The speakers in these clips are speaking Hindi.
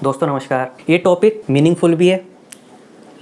दोस्तों नमस्कार। ये टॉपिक मीनिंगफुल भी है,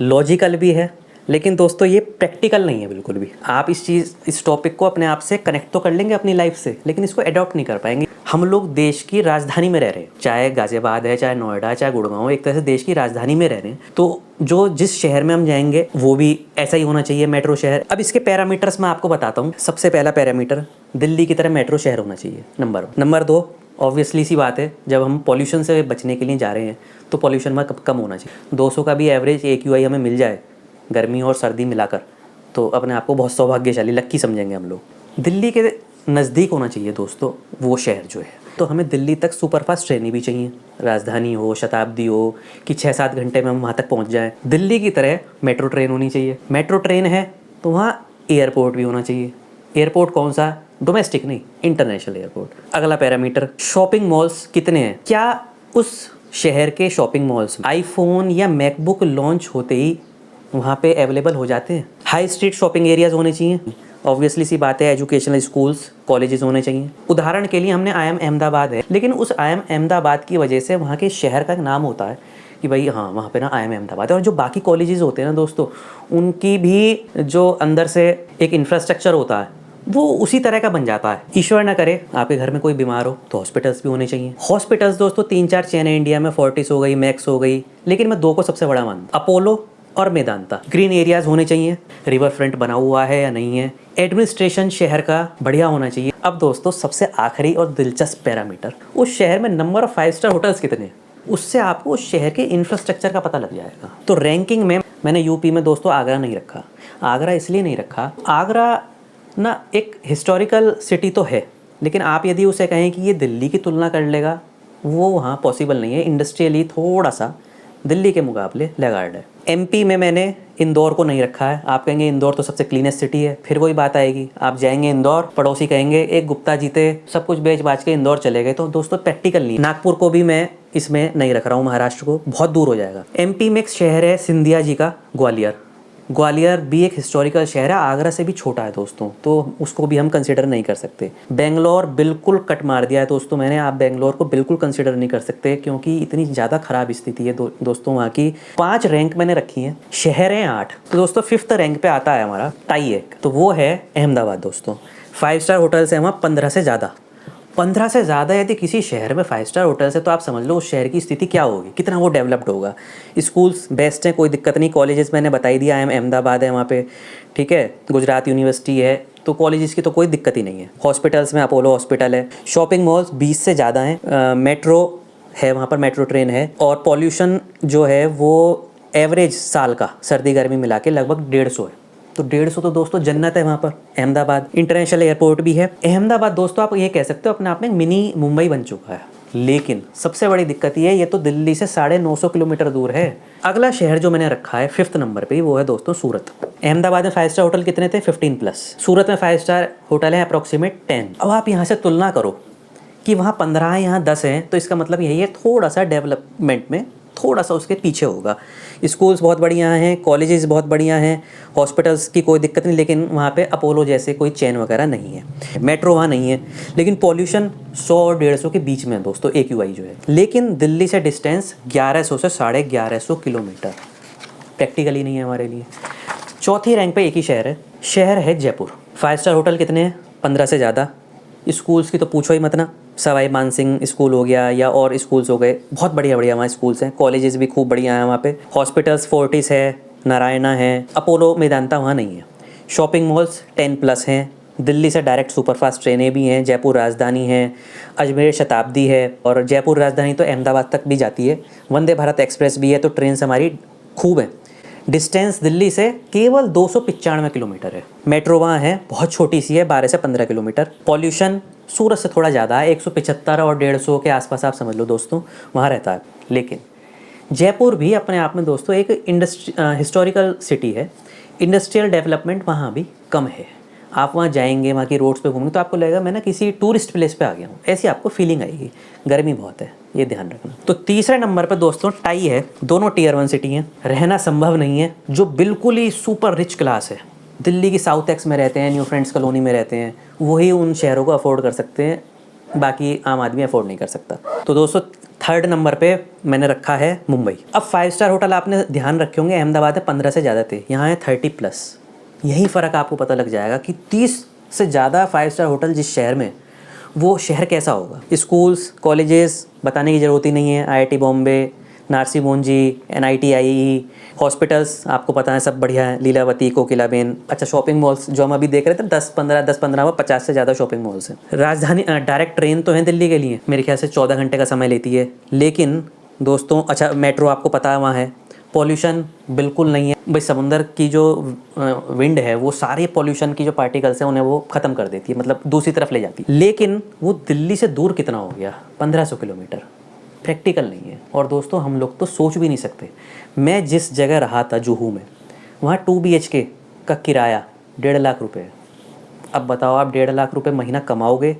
लॉजिकल भी है, लेकिन दोस्तों ये प्रैक्टिकल नहीं है बिल्कुल भी। आप इस टॉपिक को अपने आप से कनेक्ट तो कर लेंगे अपनी लाइफ से, लेकिन इसको अडॉप्ट नहीं कर पाएंगे। हम लोग देश की राजधानी में रह रहे हैं, चाहे गाजियाबाद है, चाहे नोएडा, चाहे गुड़गांव, एक तरह से देश की राजधानी में रह रहे हैं। तो जिस शहर में हम जाएंगे वो भी ऐसा ही होना चाहिए, मेट्रो शहर। अब इसके पैरामीटर्स मैं आपको बताता हूँ। सबसे पहला पैरामीटर, दिल्ली की तरह मेट्रो शहर होना चाहिए, नंबर 2। ऑब्वियसली सी बात है, जब हम पॉल्यूशन से बचने के लिए जा रहे हैं तो पॉल्यूशन में कम होना चाहिए। 200 का भी एवरेज AQI हमें मिल जाए गर्मी और सर्दी मिलाकर, तो अपने आप को बहुत सौभाग्यशाली, लक्की समझेंगे हम लोग। दिल्ली के नज़दीक होना चाहिए दोस्तों वो शहर जो है। तो हमें दिल्ली तक सुपरफास्ट ट्रेनें भी चाहिए, राजधानी हो, शताब्दी हो, कि 6-7 घंटे में हम वहाँ तक पहुँच जाएँ। दिल्ली की तरह मेट्रो ट्रेन होनी चाहिए। मेट्रो ट्रेन है तो वहाँ एयरपोर्ट भी होना चाहिए। एयरपोर्ट कौन सा? डोमेस्टिक नहीं, इंटरनेशनल एयरपोर्ट। अगला पैरामीटर, शॉपिंग मॉल्स कितने हैं? क्या उस शहर के शॉपिंग मॉल्स में आईफोन या मैकबुक लॉन्च होते ही वहाँ पे अवेलेबल हो जाते हैं? हाई स्ट्रीट शॉपिंग एरियाज होने चाहिए। ऑब्वियसली सी बात है, एजुकेशनल स्कूल्स, कॉलेजेस होने चाहिए। उदाहरण के लिए हमने IIM अहमदाबाद है, लेकिन उस IIM अहमदाबाद की वजह से वहाँ के शहर का नाम होता है कि भाई हाँ वहाँ पे ना IIM अहमदाबाद है। और जो बाकी कॉलेजेस होते हैं ना दोस्तों, उनकी भी जो अंदर से एक इंफ्रास्ट्रक्चर होता है वो उसी तरह का बन जाता है। ईश्वर ना करे आपके घर में कोई बीमार हो तो हॉस्पिटल्स भी होने चाहिए। हॉस्पिटल्स दोस्तों 3-4 चेन है इंडिया में, फोर्टिस हो गई, मैक्स हो गई, लेकिन मैं 2 को सबसे बड़ा मानता, अपोलो और मेदांता। ग्रीन एरियाज होने चाहिए। रिवर फ्रंट बना हुआ है या नहीं है। एडमिनिस्ट्रेशन शहर का बढ़िया होना चाहिए। अब दोस्तों सबसे आखिरी और दिलचस्प पैरामीटर, उस शहर में नंबर ऑफ 5 स्टार होटल्स कितने हैं, उससे आपको उस शहर के इंफ्रास्ट्रक्चर का पता लग जाएगा। तो रैंकिंग में मैंने यूपी में दोस्तों आगरा नहीं रखा। आगरा इसलिए नहीं रखा, आगरा ना एक हिस्टोरिकल सिटी तो है, लेकिन आप यदि उसे कहें कि ये दिल्ली की तुलना कर लेगा, वो वहाँ पॉसिबल नहीं है। इंडस्ट्रियली थोड़ा सा दिल्ली के मुकाबले लैगार्ड है। MP में मैंने इंदौर को नहीं रखा है। आप कहेंगे इंदौर तो सबसे क्लीनेस्ट सिटी है, फिर वही बात आएगी, आप जाएंगे इंदौर, पड़ोसी कहेंगे एक गुप्ता जी थे, सब कुछ बेच बाच के इंदौर चले गए। तो दोस्तों प्रैक्टिकल नहीं। नागपुर को भी मैं इसमें नहीं रख रहा हूँ, महाराष्ट्र को, बहुत दूर हो जाएगा। MP में एक शहर है सिंधिया जी का, ग्वालियर। ग्वालियर भी एक हिस्टोरिकल शहर है, आगरा से भी छोटा है दोस्तों, तो उसको भी हम कंसिडर नहीं कर सकते। बेंगलोर बिल्कुल कट मार दिया है दोस्तों मैंने, आप बेंगलोर को बिल्कुल कंसिडर नहीं कर सकते क्योंकि इतनी ज़्यादा ख़राब स्थिति है दोस्तों वहाँ की। 5 रैंक मैंने रखी हैं, शहर हैं 8, तो दोस्तों 5th रैंक पे आता है हमारा टाई एक, तो वो है अहमदाबाद दोस्तों। 5 स्टार होटल्स हैं वहाँ 15 से ज़्यादा। 15 से ज़्यादा यदि किसी शहर में 5 स्टार होटल्स है तो आप समझ लो उस शहर की स्थिति क्या होगी, कितना वो डेवलप्ड होगा। स्कूल्स बेस्ट हैं, कोई दिक्कत नहीं। कॉलेजेस मैंने बताई दिया, IIM अहमदाबाद है वहाँ पे, ठीक है, गुजरात यूनिवर्सिटी है, तो कॉलेजेस की तो कोई दिक्कत ही नहीं है। हॉस्पिटल्स में अपोलो हॉस्पिटल है। शॉपिंग मॉल्स 20 से ज़्यादा हैं। मेट्रो है वहाँ पर, मेट्रो ट्रेन है। और पॉल्यूशन जो है वो एवरेज साल का सर्दी गर्मी मिला के लगभग 150 है। तो 150 तो दोस्तों जन्नत है वहाँ पर। अहमदाबाद इंटरनेशनल एयरपोर्ट भी है। अहमदाबाद दोस्तों आप ये कह सकते हो अपने आप में मिनी मुंबई बन चुका है, लेकिन सबसे बड़ी दिक्कत ये है, ये तो दिल्ली से 950 किलोमीटर दूर है। अगला शहर जो मैंने रखा है 5th नंबर पे, वो है दोस्तों सूरत। अहमदाबाद में 5 स्टार होटल कितने थे? 15+। सूरत में 5 स्टार होटल है अप्रॉक्सीमेट 10। अब आप यहाँ से तुलना करो कि वहाँ 15 है, यहाँ 10 है, तो इसका मतलब यही है थोड़ा सा डेवलपमेंट में थोड़ा सा उसके पीछे होगा। स्कूल्स बहुत बढ़िया हैं, कॉलेजेस बहुत बढ़िया हैं, हॉस्पिटल्स की कोई दिक्कत नहीं, लेकिन वहाँ पे अपोलो जैसे कोई चेन वगैरह नहीं है। मेट्रो वहाँ नहीं है, लेकिन पॉल्यूशन 100 और 150 के बीच में है दोस्तों AQI जो है। लेकिन दिल्ली से डिस्टेंस 1100 से 1150 किलोमीटर, प्रैक्टिकली नहीं है हमारे लिए। चौथी रैंक पे एक ही शहर है जयपुर। 5 स्टार होटल कितने हैं? 15 से ज़्यादा। स्कूल्स की तो पूछो ही मत ना, सवाई मानसिंह स्कूल हो गया या और स्कूल्स हो गए, बहुत बढ़िया बढ़िया वहाँ स्कूल्स हैं। कॉलेजेस भी खूब बढ़िया हैं वहाँ पे। हॉस्पिटल्स फोर्टिस है, नारायणा है, अपोलो मेदांता वहाँ नहीं है। शॉपिंग मॉल्स 10+ हैं। दिल्ली से डायरेक्ट सुपरफास्ट ट्रेनें भी हैं। जयपुर राजधानी है, अजमेर शताब्दी है, और जयपुर राजधानी तो अहमदाबाद तक भी जाती है। वंदे भारत एक्सप्रेस भी है, तो ट्रेन हमारी खूब है। डिस्टेंस दिल्ली से केवल 295 किलोमीटर है। मेट्रो वहाँ है, बहुत छोटी सी है, 12 से 15 किलोमीटर। पॉल्यूशन सूरत से थोड़ा ज़्यादा है, 175 और 150 के आसपास आप समझ लो दोस्तों वहाँ रहता है। लेकिन जयपुर भी अपने आप में दोस्तों एक हिस्टोरिकल सिटी है। इंडस्ट्रियल डेवलपमेंट वहाँ भी कम है। आप वहाँ जाएंगे, वहाँ की रोड्स पे घूमेंगे तो आपको लगेगा मैं ना किसी टूरिस्ट प्लेस पे आ गया हूँ, ऐसी आपको फीलिंग आएगी। गर्मी बहुत है, ये ध्यान रखना। तो तीसरे नंबर पे दोस्तों टाई है, दोनों Tier 1 सिटी हैं। रहना संभव नहीं है, जो बिल्कुल ही सुपर रिच क्लास है, दिल्ली की साउथ एक्स में रहते हैं, न्यू फ्रेंड्स कॉलोनी में रहते हैं, वही उन शहरों को अफोर्ड कर सकते हैं बाकी आम आदमी अफोर्ड नहीं कर सकता। तो दोस्तों थर्ड नंबर पे मैंने रखा है मुंबई। अब 5 स्टार होटल आपने ध्यान रखे होंगे, अहमदाबाद में 15 से ज़्यादा थे, यहाँ है 30+। यही फ़र्क आपको पता लग जाएगा कि 30 से ज़्यादा 5 स्टार होटल जिस शहर में, वो शहर कैसा होगा। स्कूल्स कॉलेजेस बताने की ज़रूरत ही नहीं है, IIT Bombay, Narsee Monjee, NIT IE, hospitals आपको पता है सब बढ़िया है, लीलावती, कोकिलाबेन। अच्छा शॉपिंग मॉल्स जो हम अभी देख रहे थे 10-15 व 50 से ज़्यादा शॉपिंग मॉल्स हैं। राजधानी डायरेक्ट ट्रेन तो है दिल्ली के लिए, मेरे ख्याल से 14 घंटे का समय लेती है। लेकिन दोस्तों अच्छा मेट्रो आपको पता है वहाँ है। पॉल्यूशन बिल्कुल नहीं है भाई, समुंदर की जो विंड है वो सारे पॉल्यूशन की जो पार्टिकल्स हैं उन्हें वो ख़त्म कर देती है, मतलब दूसरी तरफ ले जाती है। लेकिन वो दिल्ली से दूर कितना हो गया, 1500 किलोमीटर। प्रैक्टिकल नहीं है। और दोस्तों हम लोग तो सोच भी नहीं सकते। मैं जिस जगह रहा था जुहू में, वहाँ 2 BHK का किराया 1.5 लाख रुपये है। अब बताओ आप 1.5 लाख रुपये महीना कमाओगे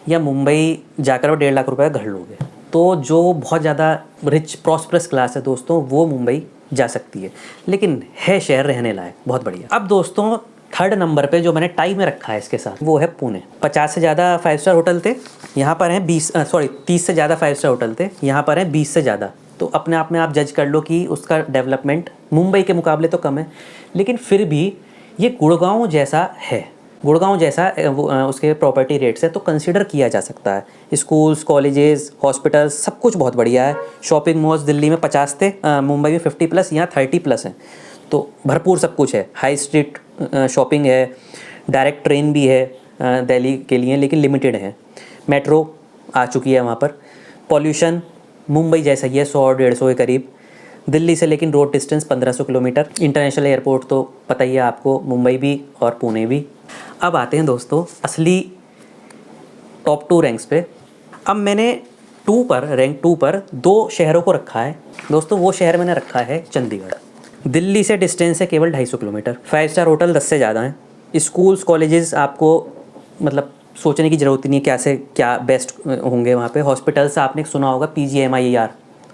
या मुंबई जाकर 1.5 लाख रुपये घर लोगे। तो जो बहुत ज़्यादा रिच प्रॉस्परस क्लास है दोस्तों वो मुंबई जा सकती है, लेकिन है शहर रहने लायक बहुत बढ़िया। अब दोस्तों थर्ड नंबर पे जो मैंने टाई में रखा है इसके साथ वो है पुणे। 50 से ज़्यादा 5 स्टार होटल थे, यहाँ पर हैं 30 से ज़्यादा 5 स्टार होटल थे, यहाँ पर हैं 20 से ज़्यादा। तो अपने आप में आप जज कर लो कि उसका डेवलपमेंट मुंबई के मुकाबले तो कम है, लेकिन फिर भी ये गुड़गांव जैसा है, गुड़गांव जैसा उसके प्रॉपर्टी रेट्स है, तो कंसिडर किया जा सकता है। स्कूल्स कॉलेजेस हॉस्पिटल्स सब कुछ बहुत बढ़िया है। शॉपिंग मॉल्स दिल्ली में 50 थे, मुंबई में 50+, यहाँ 30+ हैं। तो भरपूर सब कुछ है। हाई स्ट्रीट शॉपिंग है, डायरेक्ट ट्रेन भी है दिल्ली के लिए, लेकिन लिमिटेड है। मेट्रो आ चुकी है वहाँ पर। पॉल्यूशन मुंबई जैसा ही है, 100-150 के करीब दिल्ली से, लेकिन road distance 1500 kilometre. International airport तो पता ही है आपको, मुंबई भी और पुणे भी। अब आते हैं दोस्तों असली टॉप 2 रैंक्स पे। अब मैंने रैंक 2 पर 2 शहरों को रखा है दोस्तों। वो शहर मैंने रखा है चंडीगढ़। दिल्ली से डिस्टेंस है केवल 250 किलोमीटर। 5 स्टार होटल 10 से ज़्यादा हैं। स्कूल्स कॉलेजेस आपको मतलब सोचने की ज़रूरत ही नहीं है क्या से क्या बेस्ट होंगे वहाँ पे। हॉस्पिटल्स आपने सुना होगा PGMIER,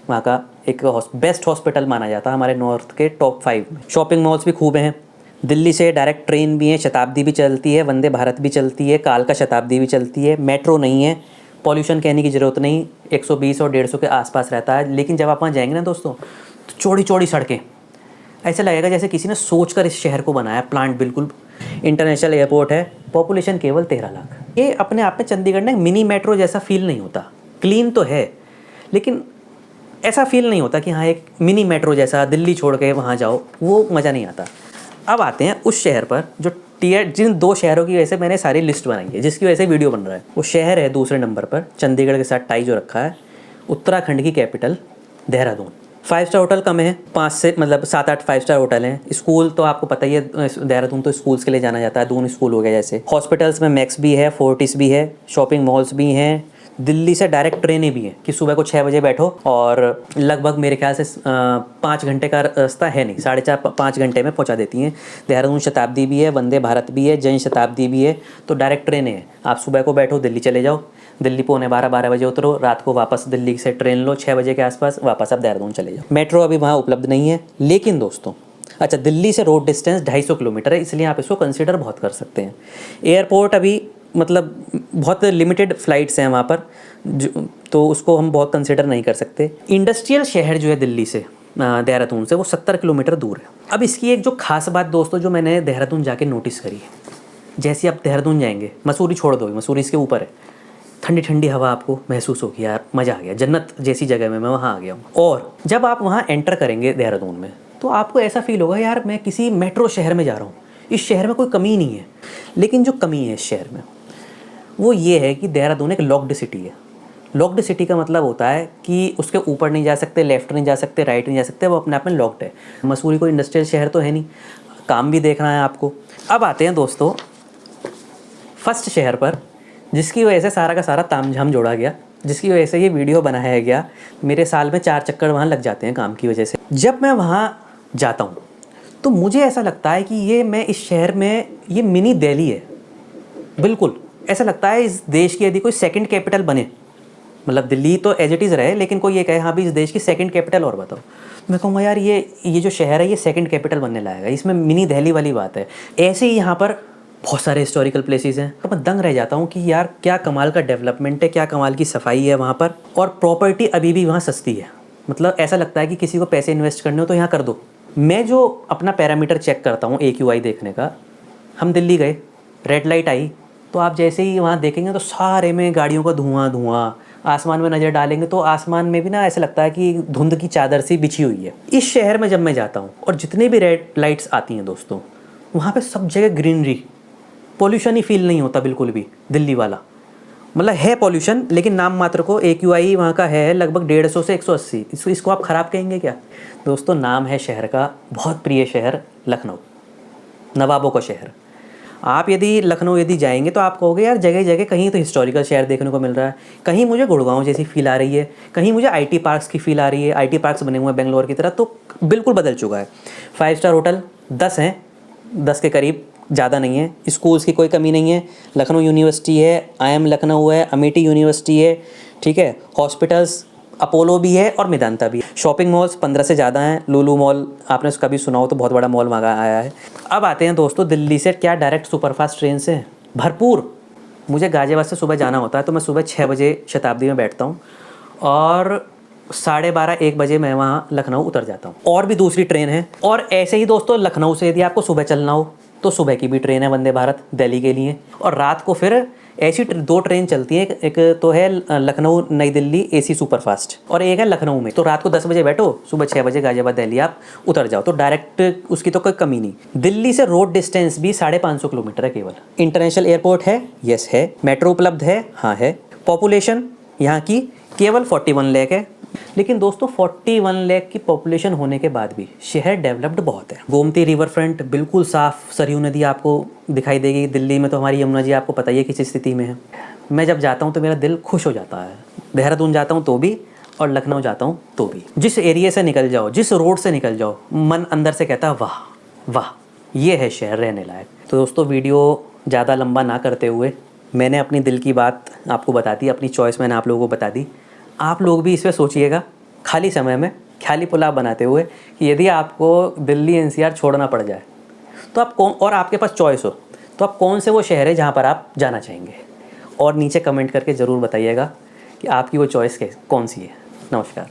वहाँ का एक बेस्ट हॉस्पिटल माना जाता है हमारे नॉर्थ के टॉप 5 में। शॉपिंग मॉल्स भी खूब हैं। दिल्ली से डायरेक्ट ट्रेन भी है, शताब्दी भी चलती है, वंदे भारत भी चलती है, कालका शताब्दी भी चलती है। मेट्रो नहीं है। पॉल्यूशन कहने की ज़रूरत नहीं, 120 और 150 के आसपास रहता है। लेकिन जब आप वहाँ जाएंगे ना दोस्तों, तो चौड़ी चौड़ी सड़कें, ऐसा लगेगा जैसे किसी ने सोचकर इस शहर को बनाया। प्लांट बिल्कुल, इंटरनेशनल एयरपोर्ट है, पॉपुलेशन केवल 13 लाख। ये अपने आप में चंडीगढ़ में मिनी मेट्रो जैसा फील नहीं होता। क्लीन तो है, लेकिन ऐसा फील नहीं होता कि हाँ एक मिनी मेट्रो जैसा दिल्ली छोड़ के वहाँ जाओ, वो मज़ा नहीं आता। अब आते हैं उस शहर पर जो जिन 2 शहरों की वजह से मैंने सारी लिस्ट बनाई है, जिसकी वजह से वीडियो बन रहा है। वो शहर है दूसरे नंबर पर, चंडीगढ़ के साथ टाई जो रखा है, उत्तराखंड की कैपिटल देहरादून। 5 स्टार होटल कम है, 5 से मतलब 7-8 5 स्टार होटल हैं। स्कूल तो आपको पता ही है, देहरादून तो स्कूल्स के लिए जाना जाता है, 2 स्कूल हो गए जैसे। हॉस्पिटल्स में मैक्स भी है, फोर्टिस भी है, शॉपिंग मॉल्स भी हैं। दिल्ली से डायरेक्ट ट्रेनें भी हैं कि सुबह को 6 बजे बैठो और लगभग मेरे ख्याल से 5 घंटे का रास्ता है नहीं, 4.5-5 घंटे में पहुंचा देती हैं। देहरादून शताब्दी भी है, वंदे भारत भी है, जन शताब्दी भी है। तो डायरेक्ट ट्रेनें हैं, आप सुबह को बैठो दिल्ली चले जाओ, दिल्ली 11:45 बजे उतरो, रात को वापस दिल्ली से ट्रेन लो 6 बजे के आसपास, वापस आप देहरादून चले जाओ। मेट्रो अभी वहाँ उपलब्ध नहीं है। लेकिन दोस्तों अच्छा, दिल्ली से रोड डिस्टेंस 250 किलोमीटर है, इसलिए आप इसको कंसिडर बहुत कर सकते हैं। एयरपोर्ट अभी मतलब बहुत लिमिटेड फ़्लाइट्स हैं वहाँ पर, तो उसको हम बहुत कंसिडर नहीं कर सकते। इंडस्ट्रियल शहर जो है दिल्ली से देहरादून से, वो 70 किलोमीटर दूर है। अब इसकी एक जो खास बात दोस्तों जो मैंने देहरादून जाके नोटिस करी है, जैसे आप देहरादून जाएंगे, मसूरी छोड़ दो, मसूरी इसके ऊपर है, ठंडी ठंडी हवा आपको महसूस होगी, यार मज़ा आ गया, जन्नत जैसी जगह में मैं वहाँ आ गया हूँ। और जब आप वहाँ एंटर करेंगे देहरादून में, तो आपको ऐसा फील होगा यार मैं किसी मेट्रो शहर में जा रहा हूँ, इस शहर में कोई कमी नहीं है। लेकिन जो कमी है इस शहर में वो ये है कि देहरादून एक लॉक्ड सिटी है। लॉक्ड सिटी का मतलब होता है कि उसके ऊपर नहीं जा सकते, लेफ़्ट नहीं जा सकते, राइट नहीं जा सकते, वो अपने आप में लॉक्ड है। मसूरी कोई इंडस्ट्रियल शहर तो है नहीं, काम भी देखना है आपको। अब आते हैं दोस्तों फर्स्ट शहर पर, जिसकी वजह से सारा का सारा तामझाम जोड़ा गया, जिसकी वजह से ये वीडियो बनाया गया। मेरे साल में 4 चक्कर वहाँ लग जाते हैं काम की वजह से। जब मैं वहाँ जाता हूँ तो मुझे ऐसा लगता है कि ये मैं इस शहर में, ये मिनी दिल्ली है। बिल्कुल ऐसा लगता है इस देश की यदि कोई सेकंड कैपिटल बने, मतलब दिल्ली तो एज इट इज़ रहे, लेकिन कोई ये कहे हाँ भी इस देश की सेकंड कैपिटल और बताओ, मैं कहूँगा यार ये जो शहर है ये सेकंड कैपिटल बनने लायक है, इसमें मिनी दिल्ली वाली बात है। ऐसे ही यहाँ पर बहुत सारे हिस्टोरिकल प्लेसेस हैं। तो मैं दंग रह जाता हूँ कि यार क्या कमाल का डेवलपमेंट है, क्या कमाल की सफाई है वहाँ पर, और प्रॉपर्टी अभी भी वहाँ सस्ती है। मतलब ऐसा लगता है कि किसी को पैसे इन्वेस्ट करने हो तो यहाँ कर दो। मैं जो अपना पैरामीटर चेक करता हूँ AQI देखने का, हम दिल्ली गए, रेड लाइट आई, तो आप जैसे ही वहाँ देखेंगे तो सारे में गाड़ियों का धुआं धुआं, आसमान में नज़र डालेंगे तो आसमान में भी ना ऐसा लगता है कि धुंध की चादर सी बिछी हुई है। इस शहर में जब मैं जाता हूँ और जितने भी रेड लाइट्स आती हैं दोस्तों, वहाँ पे सब जगह ग्रीनरी, पॉल्यूशन ही फील नहीं होता बिल्कुल भी दिल्ली वाला। मतलब है पॉल्यूशन, लेकिन नाम मात्र को। AQI वहाँ का है लगभग 150 से 180। इसको आप ख़राब कहेंगे क्या दोस्तों? नाम है शहर का, बहुत प्रिय शहर लखनऊ, नवाबों का शहर। आप यदि लखनऊ यदि जाएंगे तो आप कहोगे यार जगह जगह कहीं तो हिस्टोरिकल शहर देखने को मिल रहा है, कहीं मुझे गुड़गांव जैसी फील आ रही है, कहीं मुझे IT पार्क्स की फील आ रही है। IT पार्क्स बने हुए हैं बेंगलोर की तरह, तो बिल्कुल बदल चुका है। 5 स्टार होटल 10 हैं, 10 के करीब, ज़्यादा नहीं है। स्कूल्स की कोई कमी नहीं है। लखनऊ यूनिवर्सिटी है, IIM लखनऊ है, अमेठी यूनिवर्सिटी है, ठीक है। हॉस्पिटल्स अपोलो भी है और मेदांता भी है। शॉपिंग मॉल्स 15 से ज़्यादा हैं। लुलु मॉल आपने उसका भी सुना हो तो बहुत बड़ा मॉल वहाँ आया है। अब आते हैं दोस्तों दिल्ली से क्या डायरेक्ट सुपरफास्ट ट्रेन से भरपूर। मुझे गाज़ियाबाद से सुबह जाना होता है तो मैं सुबह 6 बजे शताब्दी में बैठता हूँ और 12:30-1 बजे मैं वहाँ लखनऊ उतर जाता हूँ। और भी दूसरी ट्रेन है। और ऐसे ही दोस्तों लखनऊ से यदि आपको सुबह चलना हो तो सुबह की भी ट्रेन है वंदे भारत दिल्ली के लिए। और रात को फिर ऐसी 2 ट्रेन चलती हैं, एक तो है लखनऊ नई दिल्ली AC सुपरफास्ट, और एक है लखनऊ में। तो रात को 10 बजे बैठो, सुबह 6 बजे गाज़ियाबाद दिल्ली आप उतर जाओ, तो डायरेक्ट उसकी तो कोई कमी नहीं। दिल्ली से रोड डिस्टेंस भी 550 किलोमीटर है केवल। इंटरनेशनल एयरपोर्ट है, यस है। मेट्रो उपलब्ध है, हाँ है। पॉपुलेशन यहाँ की केवल 41 लाख है। लेकिन दोस्तों 41 लाख की पॉपुलेशन होने के बाद भी शहर डेवलप्ड बहुत है। गोमती रिवर फ्रंट बिल्कुल साफ़, सरयू नदी आपको दिखाई देगी। दिल्ली में तो हमारी यमुना जी आपको पता ही है किस स्थिति में है। मैं जब जाता हूँ तो मेरा दिल खुश हो जाता है। देहरादून जाता हूँ तो भी, और लखनऊ जाता हूँ तो भी। जिस एरिया से निकल जाओ, जिस रोड से निकल जाओ, मन अंदर से कहता है वाह वाह, ये है शहर रहने लायक। तो दोस्तों वीडियो ज़्यादा लंबा ना करते हुए मैंने अपनी दिल की बात आपको बता दी, अपनी चॉइस मैंने आप लोगों को बता दी। आप लोग भी इस पर सोचिएगा खाली समय में, ख्याली पुलाव बनाते हुए, कि यदि आपको दिल्ली NCR छोड़ना पड़ जाए तो आप कौन, और आपके पास चॉइस हो, तो आप कौन से वो शहर है जहाँ पर आप जाना चाहेंगे। और नीचे कमेंट करके ज़रूर बताइएगा कि आपकी वो चॉइस कौन सी है। नमस्कार।